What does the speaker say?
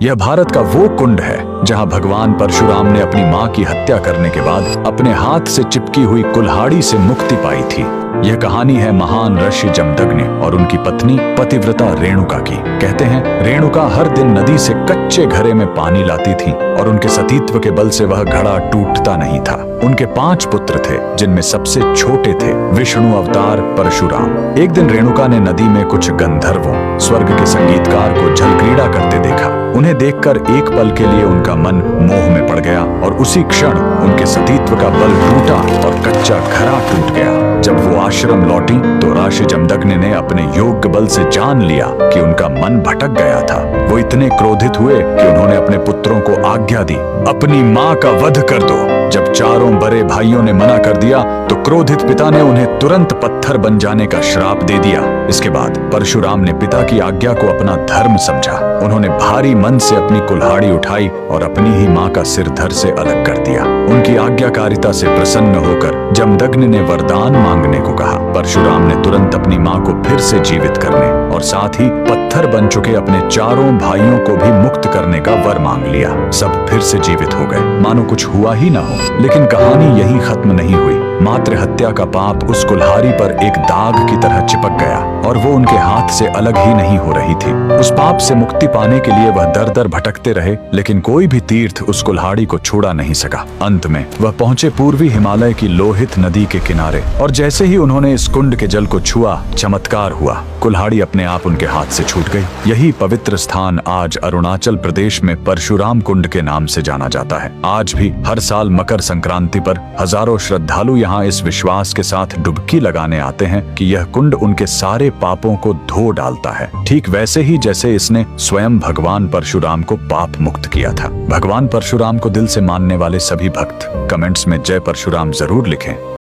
यह भारत का वो कुंड है जहां भगवान परशुराम ने अपनी मां की हत्या करने के बाद अपने हाथ से चिपकी हुई कुल्हाड़ी से मुक्ति पाई थी। यह कहानी है महान ऋषि जमदग्नि और उनकी पत्नी पतिव्रता रेणुका की। कहते हैं रेणुका हर दिन नदी से कच्चे घड़े में पानी लाती थी और उनके सतीत्व के बल से वह घड़ा टूटता नहीं था। उनके 5 पुत्र थे जिनमें सबसे छोटे थे विष्णु अवतार परशुराम। एक दिन रेणुका ने नदी में कुछ गंधर्वों स्वर्ग के संगीतकार को जल क्रीड़ा करते देखा। उन्हें देखकर एक पल के लिए उनका मन मोह में पड़ गया और उसी क्षण उनके सतीत्व का बल टूटा और कच्चा घड़ा टूट गया। जब वो आश्रम लौटी तो ऋषि जमदग्नि ने अपने योग्य बल से जान लिया कि उनका मन भटक गया था। वो इतने क्रोधित हुए कि उन्होंने अपने पुत्रों को आज्ञा दी, अपनी मां का वध कर दो। जब चारों बड़े भाइयों ने मना कर दिया तो क्रोधित पिता ने उन्हें तुरंत पत्थर बन जाने का श्राप दे दिया। इसके बाद परशुराम ने पिता की आज्ञा को अपना धर्म समझा। उन्होंने भारी मन से अपनी कुल्हाड़ी उठाई और अपनी ही मां का सिर धड़ से अलग कर दिया। उनकी आज्ञाकारिता से प्रसन्न होकर जमदग्नि ने वरदान मांगने को कहा। परशुराम ने तुरंत अपनी मां को फिर से जीवित करने और साथ ही पत्थर बन चुके अपने चारों भाइयों को भी मुक्त करने का वर मांग लिया। सब फिर से जीवित हो गए, मानो कुछ हुआ ही ना हो। लेकिन कहानी यही खत्म नहीं हुई। मातृ हत्या का पाप उस कुल्हाड़ी पर एक दाग की तरह चिपक गया और वो उनके हाथ से अलग ही नहीं हो रही थी। उस पाप से मुक्ति पाने के लिए वह दर दर भटकते रहे, लेकिन कोई भी तीर्थ उस कुल्हाड़ी को छुड़ा नहीं सका। अंत में वह पहुंचे पूर्वी हिमालय की लोहित नदी के किनारे और जैसे ही उन्होंने इस कुंड के जल को छुआ, चमत्कार हुआ। कुल्हाड़ी अपने आप उनके हाथ से छूट गई। यही पवित्र स्थान आज अरुणाचल प्रदेश में परशुराम कुंड के नाम से जाना जाता है। आज भी हर साल मकर संक्रांति पर हजारों श्रद्धालु यहाँ इस विश्वास के साथ डुबकी लगाने आते हैं कि यह कुंड उनके सारे पापों को धो डालता है, ठीक वैसे ही जैसे इसने स्वयं भगवान परशुराम को पाप मुक्त किया था। भगवान परशुराम को दिल से मानने वाले सभी भक्त कमेंट्स में जय परशुराम जरूर लिखें।